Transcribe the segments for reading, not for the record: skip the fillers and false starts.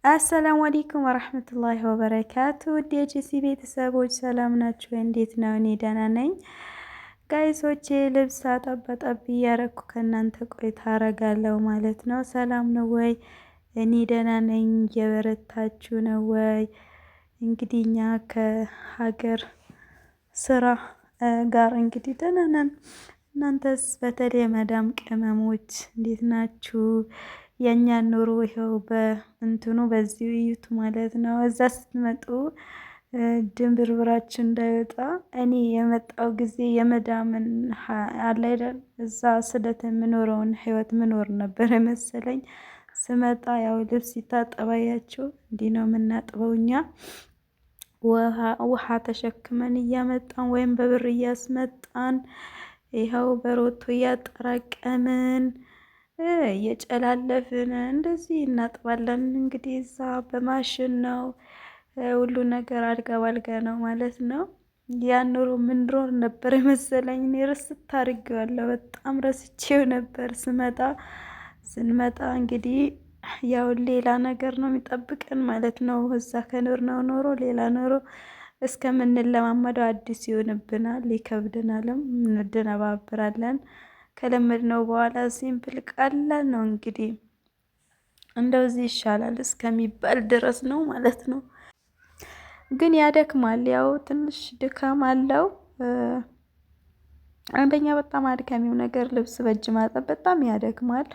አሰላሙ አለይኩም ወራህመቱላሂ ወበረካቱ። ውድ የጄሲ ቤተሰቦች ሰላም ናችሁ? እንዴት ነው? እኔ ደህና ነኝ። ጋይሶቼ ልብስ አጠብ እያረኩ ከእናንተ ቆይታ አረጋለሁ ማለት ነው። ሰላም ነው ወይ? እኔ ደህና ነኝ። እየበረታችሁ ነው ወይ? እንግዲህ እኛ ከሀገር ስራ ጋር እንግዲህ ደህና ነን። እናንተስ በተለይ መዳም ቅመሞች እንዴት ናችሁ? የእኛን ኑሮ ይኸው በእንትኑ በዚህ እዩት ማለት ነው። እዛ ስትመጡ ድንብርብራችን እንዳይወጣ እኔ የመጣው ጊዜ የመዳምን አለ አይደል እዛ ስደት የምኖረውን ህይወት ምኖር ነበር የመሰለኝ። ስመጣ ያው ልብስ ይታጠባያችሁ እንዲህ ነው የምናጥበው እኛ ውሃ ተሸክመን እያመጣን ወይም በብር እያስመጣን ይኸው በሮቶ እያጠራቀምን እየጨላለፍን እንደዚህ እናጥባለን። እንግዲህ እዛ በማሽን ነው ሁሉ ነገር አልጋ ባልጋ ነው ማለት ነው። ያን ኑሮ ምንድሮር ነበር የመሰለኝ። እኔ ረስት አድርጌዋለሁ፣ በጣም ረስቼው ነበር። ስንመጣ እንግዲህ ያው ሌላ ነገር ነው የሚጠብቀን ማለት ነው። እዛ ከኖር ነው ኖሮ ሌላ ኖሮ እስከምንለማመደው አዲስ ይሆንብናል፣ ይከብድናልም፣ እንደነባብራለን። ከለመድነው በኋላ ሲምፕል ቀላል ነው እንግዲህ እንደዚህ ይሻላል እስከሚባል ድረስ ነው ማለት ነው። ግን ያደክማል፣ ያው ትንሽ ድካም አለው። አንደኛ በጣም አድካሚው ነገር ልብስ በእጅ ማጠብ በጣም ያደክማል።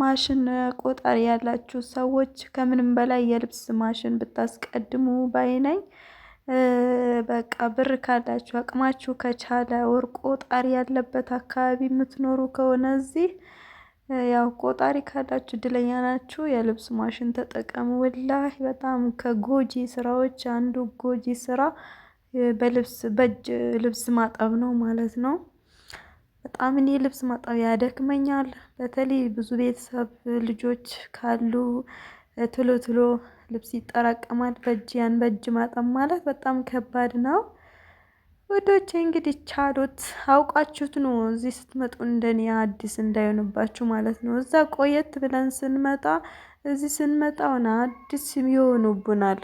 ማሽን ቆጣሪ ያላችሁ ሰዎች ከምንም በላይ የልብስ ማሽን ብታስቀድሙ ባይነኝ። በቃ ብር ካላችሁ አቅማችሁ ከቻለ ወር ቆጣሪ ያለበት አካባቢ የምትኖሩ ከሆነ እዚህ ያው ቆጣሪ ካላችሁ እድለኛ ናችሁ። የልብስ ማሽን ተጠቀሙ። ወላሂ በጣም ከጎጂ ስራዎች አንዱ ጎጂ ስራ በእጅ ልብስ ማጠብ ነው ማለት ነው። በጣም እኔ ልብስ ማጠብ ያደክመኛል። በተለይ ብዙ ቤተሰብ ልጆች ካሉ ቶሎ ልብስ ይጠራቀማል። ያን በእጅ ማጠብ ማለት በጣም ከባድ ነው። ወዶቼ እንግዲህ ቻሉት አውቃችሁት ነው እዚህ ስትመጡ እንደኔ አዲስ እንዳይሆንባችሁ ማለት ነው። እዛ ቆየት ብለን ስንመጣ እዚህ ስንመጣውና አዲስ ይሆኑብናል።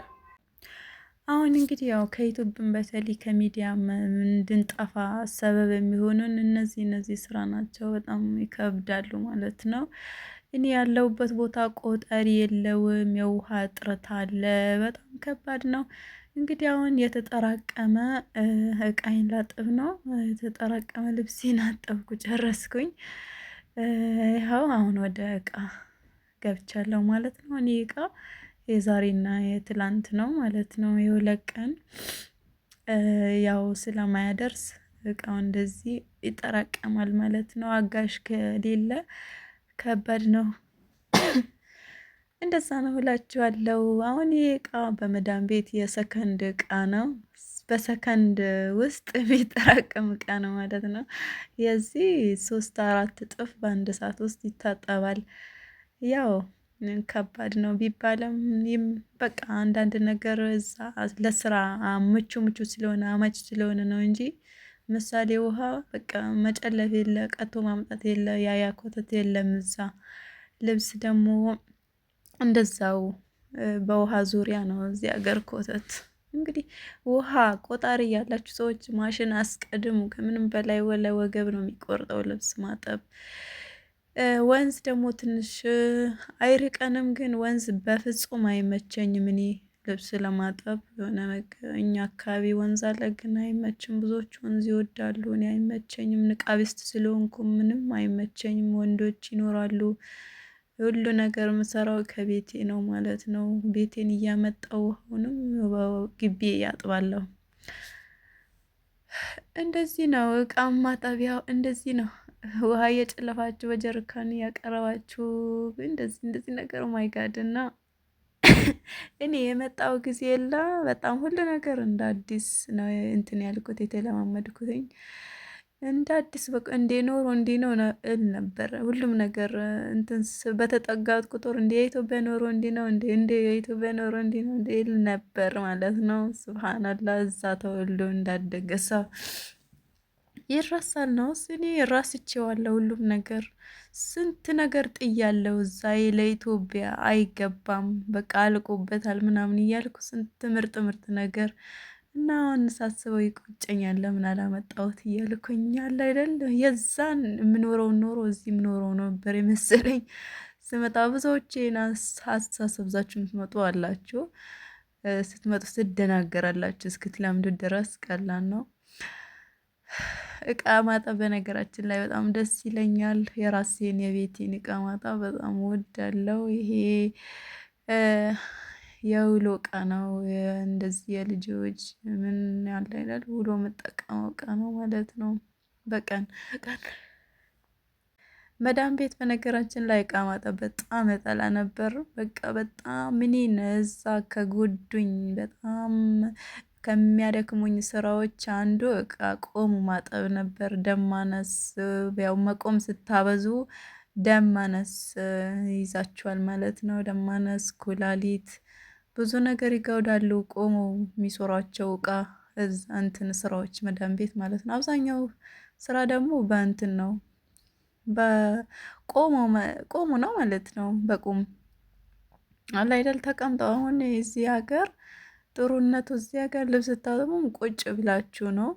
አሁን እንግዲህ ያው ከዩቲዩብም በተለይ ከሚዲያም እንድንጠፋ ሰበብ የሚሆኑን እነዚህ ስራ ናቸው። በጣም ይከብዳሉ ማለት ነው። እኔ ያለሁበት ቦታ ቆጣሪ የለውም፣ የውሃ እጥረት አለ። በጣም ከባድ ነው። እንግዲህ አሁን የተጠራቀመ እቃይን ላጥብ ነው። የተጠራቀመ ልብሴን አጠብኩ ጨረስኩኝ። ይኸው አሁን ወደ እቃ ገብቻለሁ ማለት ነው። እኔ እቃ የዛሬና የትላንት ነው ማለት ነው። የሁለት ቀን ያው ስለማያደርስ እቃው እንደዚህ ይጠራቀማል ማለት ነው። አጋሽ ከሌለ ከባድ ነው። እንደዛ ነው እላችኋለሁ። አሁን ይሄ እቃ በመዳን ቤት የሰከንድ እቃ ነው። በሰከንድ ውስጥ የሚጠራቀም እቃ ነው ማለት ነው። የዚህ 3-4 እጥፍ በአንድ ሰዓት ውስጥ ይታጠባል። ያው ከባድ ነው ቢባልም በቃ አንዳንድ ነገር እዛ ለስራ ምቹ ስለሆነ አመች ስለሆነ ነው እንጂ ምሳሌ ውሃ በቃ መጨለፍ የለ፣ ቀቶ ማምጣት የለ፣ ያያ ኮተት የለም እዛ። ልብስ ደግሞ እንደዛው በውሃ ዙሪያ ነው እዚህ ሀገር ኮተት። እንግዲህ ውሃ ቆጣሪ ያላችሁ ሰዎች ማሽን አስቀድሙ። ከምንም በላይ ወገብ ነው የሚቆርጠው ልብስ ማጠብ። ወንዝ ደግሞ ትንሽ አይርቀንም፣ ግን ወንዝ በፍጹም አይመቸኝም እኔ ልብስ ለማጠብ። የሆነ እኛ አካባቢ ወንዝ አለ ግን አይመችም። ብዙዎች ወንዝ ይወዳሉ፣ እኔ አይመቸኝም። ንቃቢስት ስለሆንኩ ምንም አይመቸኝም። ወንዶች ይኖራሉ። ሁሉ ነገር የምሰራው ከቤቴ ነው ማለት ነው። ቤቴን እያመጣው አሁንም ግቢ ያጥባለሁ። እንደዚህ ነው እቃ ማጠቢያው፣ እንደዚህ ነው። ውሃ እየጨለፋችሁ በጀርካን እያቀረባችሁ እንደዚህ ነገር ማይጋድ እና እኔ የመጣው ጊዜ የለ በጣም ሁሉ ነገር እንደ አዲስ ነው እንትን ያልኩት የተለማመድኩትኝ እንደ አዲስ በቃ እንዴ ነው እል ነበር። ሁሉም ነገር እንትን በተጠጋት ቁጥር እንደ የኢትዮጵያ ኖሮ ነው እንደ የኢትዮጵያ ኖሮ ነው እንደ እል ነበር ማለት ነው። ሱብሃንአላህ እዛ ተወልዶ እንዳደገ ሰው ይረሳል ነው እኔ ራስቼዋለሁ። ሁሉም ነገር ስንት ነገር ጥያለሁ። እዛ ለኢትዮጵያ አይገባም በቃ አልቆበታል ምናምን እያልኩ ስንት ምርጥ ምርጥ ነገር እና አሁን ሳስበው ይቆጨኛል። ለምን አላመጣሁት እያልኩኛል አይደል? የዛን የምኖረውን ኖሮ እዚህ የምኖረው ነበር የመሰለኝ። ስመጣ ብዙዎቼን አስተሳሰብ ይዛችሁ የምትመጡ አላችሁ። ስትመጡ ትደናገራላችሁ እስክትለምዱ ድረስ። ቀላል ነው። እቃ ማጠብ በነገራችን ላይ በጣም ደስ ይለኛል። የራሴን የቤቴን እቃ ማጠብ በጣም እወዳለሁ። ይሄ የውሎ እቃ ነው። እንደዚህ የልጆች ምን ያለ ይላል ውሎ የምጠቀመው እቃ ነው ማለት ነው። በቀን ቀን መዳም ቤት በነገራችን ላይ እቃ ማጠብ በጣም እጠላ ነበር። በቃ በጣም እኔን እዛ ከጎዱኝ በጣም ከሚያደክሙኝ ስራዎች አንዱ እቃ ቆሙ ማጠብ ነበር። ደም ማነስ ያው መቆም ስታበዙ ደም ማነስ ይዛችኋል ማለት ነው። ደም ማነስ፣ ኩላሊት ብዙ ነገር ይገውዳሉ ቆመው የሚሰሯቸው እቃ እንትን ስራዎች መዳም ቤት ማለት ነው። አብዛኛው ስራ ደግሞ በእንትን ነው ቆሞ ነው ማለት ነው። በቁም አለ አይደል ተቀምጠው። አሁን እዚህ ሀገር ጥሩነቱ እዚህ ሀገር ልብስ ስታጥቡም ቁጭ ብላችሁ ነው።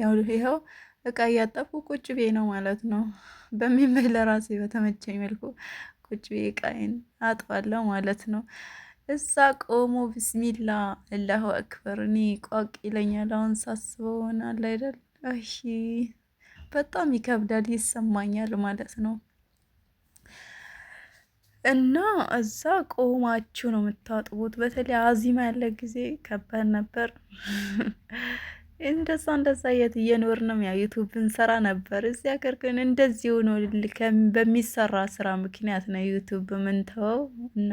ያው ይኸው እቃ እያጠብኩ ቁጭ ብዬ ነው ማለት ነው። በሚመች ለራሴ በተመቸኝ መልኩ ቁጭ ብዬ እቃዬን አጥባለሁ ማለት ነው። እዛ ቆሞ ቢስሚላ አላሁ አክበር። እኔ ቋቅ ይለኛል አሁን ሳስበው ሆናል አይደል? እሺ በጣም ይከብዳል ይሰማኛል ማለት ነው። እና እዛ ቆማችሁ ነው የምታጥቡት። በተለይ አዚማ ያለ ጊዜ ከባድ ነበር። እንደዛ የት እየኖርንም ያው ዩቱብ እንሰራ ነበር። እዚህ ሀገር ግን እንደዚህ ሆኖ በሚሰራ ስራ ምክንያት ነው ዩቱብ ምንተወው እና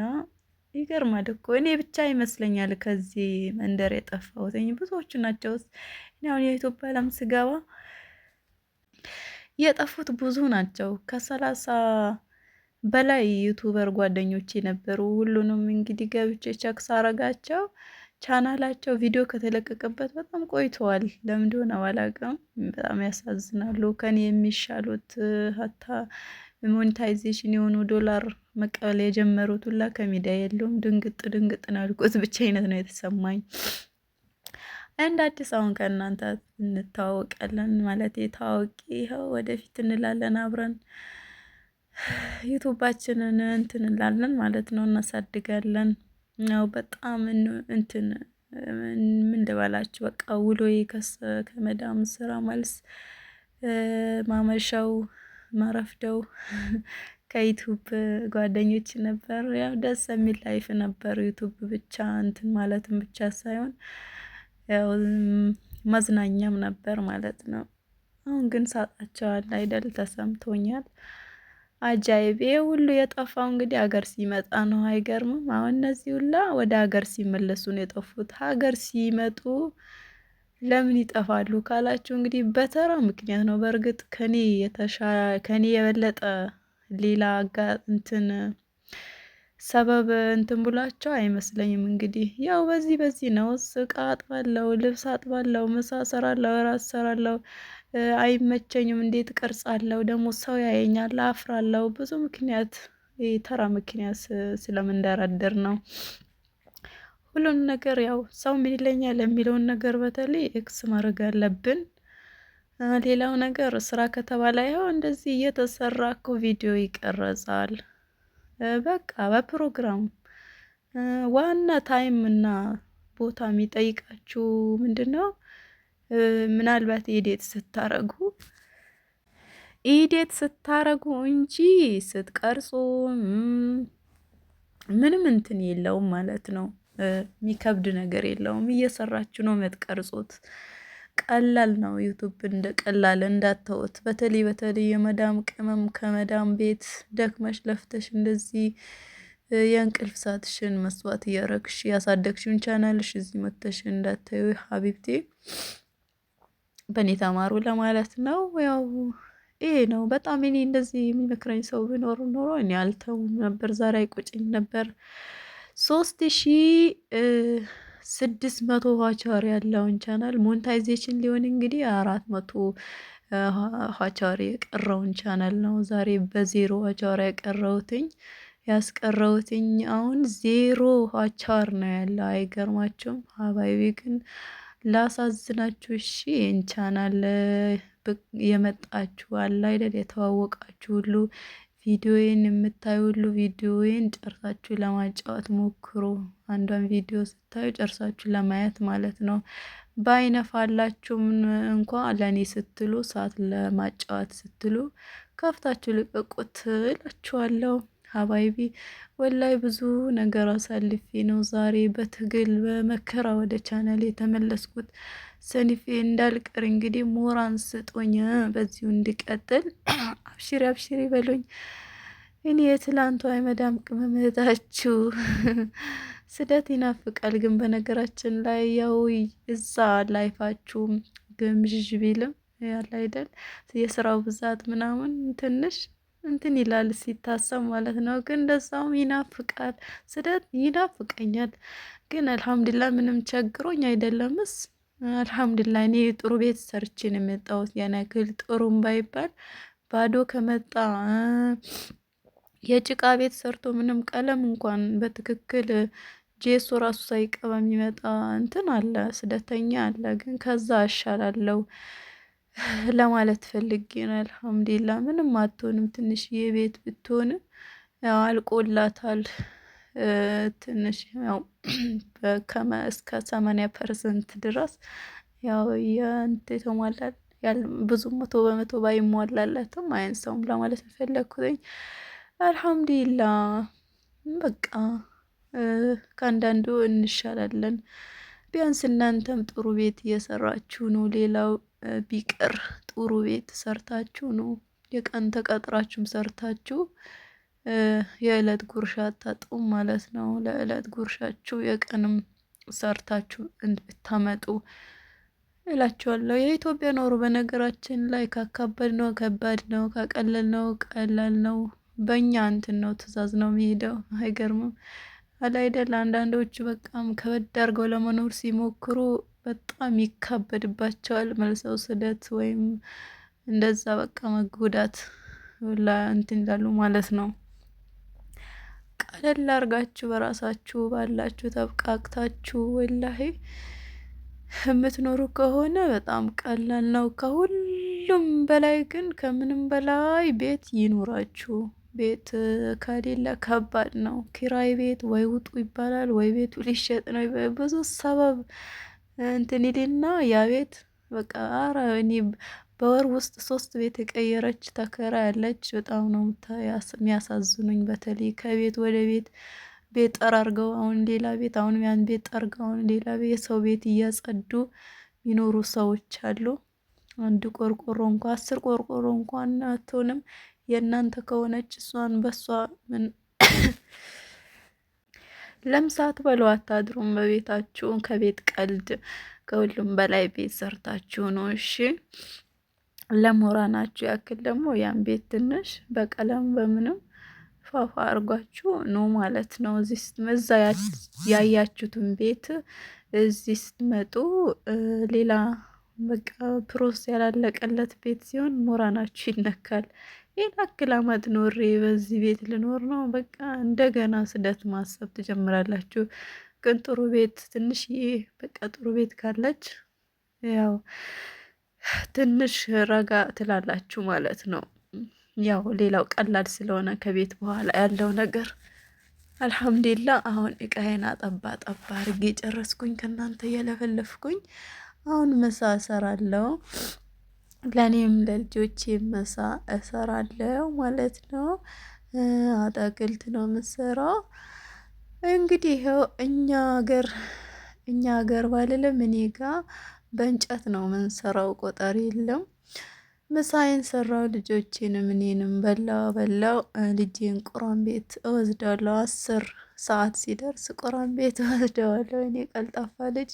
ይገርማል እኮ እኔ ብቻ ይመስለኛል ከዚህ መንደር የጠፋሁት። ብዙዎቹ ናቸው። እኔ አሁን የኢትዮጵያ ዓለም ስገባ የጠፉት ብዙ ናቸው። ከ30 በላይ ዩቱበር ጓደኞቼ ነበሩ። ሁሉንም እንግዲህ ገብቼ ቸክ ሳረጋቸው ቻናላቸው ቪዲዮ ከተለቀቀበት በጣም ቆይተዋል። ለምን እንደሆነ አላውቅም። በጣም ያሳዝናሉ። ከኔ የሚሻሉት ሀታ ሞኔታይዜሽን የሆኑ ዶላር መቀበል የጀመሩት ሁላ ከሚዲያ የለውም። ድንግጥ ነው ያልኩት። ብቻዬነት ነው የተሰማኝ። እንደ አዲስ አሁን ከእናንተ እንተዋወቃለን ማለት ታዋቂ ይኸው ወደፊት እንላለን አብረን ዩቱባችንን እንትን እንላለን ማለት ነው፣ እናሳድጋለን። ያው በጣም እንትን ምን ልበላችሁ በቃ ውሎዬ ከመዳም ስራ መልስ ማመሻው ማረፍደው ከዩቱብ ጓደኞች ነበር። ያው ደስ የሚል ላይፍ ነበር። ዩቱብ ብቻ እንትን ማለትም ብቻ ሳይሆን ያው መዝናኛም ነበር ማለት ነው። አሁን ግን ሳጣቸዋል አይደል? ተሰምቶኛል። አጃይብ! ይሄ ሁሉ የጠፋው እንግዲህ ሀገር ሲመጣ ነው። አይገርምም? አሁን እነዚህ ሁላ ወደ ሀገር ሲመለሱ ነው የጠፉት። ሀገር ሲመጡ ለምን ይጠፋሉ ካላችሁ እንግዲህ በተራ ምክንያት ነው። በእርግጥ ከኔ የበለጠ ሌላ እንትን ሰበብ እንትን ብሏቸው አይመስለኝም። እንግዲህ ያው በዚህ ነው። እቃ አጥባለሁ፣ ልብስ አጥባለሁ፣ ምሳ ሰራለሁ፣ እራት ሰራለሁ፣ አይመቸኝም፣ እንዴት ቀርጻለሁ፣ ደግሞ ሰው ያየኛል፣ አፍራለሁ። ብዙ ምክንያት ተራ ምክንያት ስለምንደረድር ነው። ሁሉም ነገር ያው ሰው ምን ይለኛል የሚለውን ነገር በተለይ ኤክስ ማድረግ አለብን። ሌላው ነገር ስራ ከተባለ ያው እንደዚህ እየተሰራ እኮ ቪዲዮ ይቀረጻል። በቃ በፕሮግራም ዋና ታይም እና ቦታ የሚጠይቃችሁ ምንድነው? ምናልባት ኢዴት ስታረጉ እንጂ ስትቀርጹ ምንም እንትን የለውም ማለት ነው። የሚከብድ ነገር የለውም። እየሰራችሁ ነው የምትቀርጹት። ቀላል ነው። ዩቱብ እንደ ቀላል እንዳተውት። በተለይ የመዳም ቅመም ከመዳም ቤት ደክመሽ ለፍተሽ እንደዚህ የእንቅልፍ ሰዓትሽን መስዋዕት እያረግሽ ያሳደግሽውን ቻናልሽ እዚህ መተሽ እንዳታዩ ሀቢብቴ። በእኔ ተማሩ ለማለት ነው። ያው ይሄ ነው። በጣም እኔ እንደዚህ የሚመክረኝ ሰው ቢኖር ኖሮ እኔ አልተውም ነበር። ዛሬ አይቆጭኝ ነበር። 600 ዋቻር ያለውን ቻናል ሞኔታይዜሽን ሊሆን እንግዲህ 400 ዋቻር የቀረውን ቻናል ነው ዛሬ በዜሮ ዋቻር ያስቀረውትኝ አሁን ዜሮ ዋቻር ነው ያለው። አይገርማችሁም? ሀባይቢ ግን ላሳዝናችሁ እሺ። ይህን ቻናል የመጣችሁ አለ አይደል የተዋወቃችሁ ሁሉ ቪዲዮዬን የምታዩ ሁሉ ቪዲዮዬን ጨርሳችሁ ለማጫወት ሞክሩ። አንዷን ቪዲዮ ስታዩ ጨርሳችሁ ለማየት ማለት ነው። ባይነፋላችሁም እንኳ ለኔ ስትሉ ሰዓት ለማጫወት ስትሉ ከፍታችሁ ልቀቁት እላችኋለሁ። ሀባይቢ ወላይ ብዙ ነገር አሳልፌ ነው ዛሬ በትግል በመከራ ወደ ቻናል የተመለስኩት። ሰንፌ እንዳልቀር እንግዲህ ሞራን ስጦኝ በዚሁ እንድቀጥል አብሽሪ አብሽሪ በሉኝ። እኔ የትላንቷ የመዳም ቅመም እህታችሁ ስደት ይናፍቃል። ግን በነገራችን ላይ ያው እዛ ላይፋችሁ ግምዥዥ ቢልም ያለ አይደል የስራው ብዛት ምናምን ትንሽ እንትን ይላል ሲታሰብ ማለት ነው። ግን እንደዛውም ይናፍቃል፣ ስደት ይናፍቀኛል። ግን አልሐምዱሊላህ ምንም ቸግሮኝ አይደለምስ። አልሐምዱሊላህ እኔ ጥሩ ቤት ሰርቼ ነው የመጣሁት። ያን ያክል ጥሩም ባይባል ባዶ ከመጣ የጭቃ ቤት ሰርቶ ምንም ቀለም እንኳን በትክክል ጄሶ ራሱ ሳይቀባ የሚመጣ እንትን አለ፣ ስደተኛ አለ። ግን ከዛ አሻላለው ለማለት ፈልጌ ነው። አልሐምዱሊላህ ምንም አትሆንም። ትንሽዬ ቤት ብትሆንም ያው አልቆላታል። ትንሽ ያው እስከ 80% ድረስ ያው የተሟላል ብዙ 100% ባይሟላለትም አያንሰውም ለማለት ፈለኩኝ። አልሐምዱሊላህ በቃ ከአንዳንዱ እንሻላለን። ቢያንስ እናንተም ጥሩ ቤት እየሰራችሁ ነው። ሌላው ቢቀር ጥሩ ቤት ሰርታችሁ ነው የቀን ተቀጥራችሁም ሰርታችሁ የእለት ጉርሻ አታጡም ማለት ነው። ለእለት ጉርሻችሁ የቀንም ሰርታችሁ እንድታመጡ እላችኋለሁ። የኢትዮጵያ ኑሮ በነገራችን ላይ ካካበድ ነው ከባድ ነው፣ ካቀለል ነው ቀላል ነው። በእኛ እንትን ነው ትእዛዝ ነው የሚሄደው። አይገርምም? አላይደል አንዳንዶቹ በጣም ከበድ አድርገው ለመኖር ሲሞክሩ በጣም ይካበድባቸዋል። መልሰው ስደት ወይም እንደዛ በቃ መጎዳት እንትን ይላሉ ማለት ነው። ቀለል አድርጋችሁ በራሳችሁ ባላችሁ ተብቃቅታችሁ ወላሂ የምትኖሩ ከሆነ በጣም ቀላል ነው። ከሁሉም በላይ ግን ከምንም በላይ ቤት ይኑራችሁ። ቤት ከሌለ ከባድ ነው። ኪራይ ቤት ወይ ውጡ ይባላል ወይ ቤቱ ሊሸጥ ነው። ብዙ ሰበብ እንትን ይልና ያ ቤት በቃ አረ እኔ በወር ውስጥ 3 ቤት የቀየረች ተከራ ያለች በጣም ነው የሚያሳዝኑኝ። በተለይ ከቤት ወደ ቤት ቤት ጠራርገው አሁን ሌላ ቤት አሁን ያን ቤት ጠርገው አሁን ሌላ ቤት የሰው ቤት እያጸዱ የሚኖሩ ሰዎች አሉ። አንድ ቆርቆሮ እንኳን 10 ቆርቆሮ እንኳን አትሆንም። የእናንተ ከሆነች እሷን በሷ ምን ለምሳት በለው አታድሩም በቤታችሁ። ከቤት ቀልድ ከሁሉም በላይ ቤት ሰርታችሁ ነው። እሺ ለሞራናችሁ ያክል ደግሞ ያን ቤት ትንሽ በቀለም በምንም ፋፋ አርጓችሁ ነው ማለት ነው። እዚህ እዛ ያያችሁትን ቤት እዚህ ስትመጡ ሌላ በቃ ፕሮሰስ ያላለቀለት ቤት ሲሆን ሞራናችሁ ይነካል። ይህን ያክል አመት ኖሬ በዚህ ቤት ልኖር ነው በቃ እንደገና ስደት ማሰብ ትጀምራላችሁ። ግን ጥሩ ቤት ትንሽዬ በቃ ጥሩ ቤት ካለች ያው ትንሽ ረጋ ትላላችሁ ማለት ነው። ያው ሌላው ቀላል ስለሆነ ከቤት በኋላ ያለው ነገር አልሐምዱሊላህ። አሁን እቃዬን አጠባ አድርጌ ጨረስኩኝ። ከእናንተ እየለፈለፍኩኝ አሁን ምሳ እሰራለሁ። ለእኔም ለልጆቼ ምሳ እሰራለሁ ማለት ነው። አታክልት ነው የምሰራው። እንግዲህ ይኸው እኛ ሀገር ባልልም እኔ ጋር በእንጨት ነው የምንሰራው። ቆጠር የለም። ምሳዬን ሰራው፣ ልጆቼንም እኔንም በላው። ልጄን ቁራን ቤት እወስዳለሁ። 10 ሰዓት ሲደርስ ቁራን ቤት እወስደዋለሁ። እኔ ቀልጣፋ ልጅ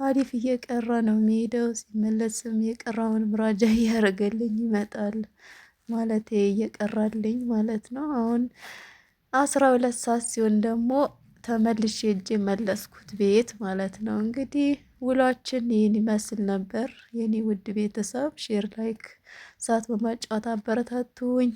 አሪፍ እየቀራ ነው የሚሄደው። ሲመለስም የቀራውን ምራጃ እያደረገልኝ ይመጣል ማለት እየቀራልኝ ማለት ነው። አሁን 12 ሰዓት ሲሆን ደግሞ ተመልሼ እጄ መለስኩት ቤት ማለት ነው። እንግዲህ ውሏችን ይህን ይመስል ነበር። የኔ ውድ ቤተሰብ ሼር ላይክ ሳት በማጫወት አበረታቱኝ።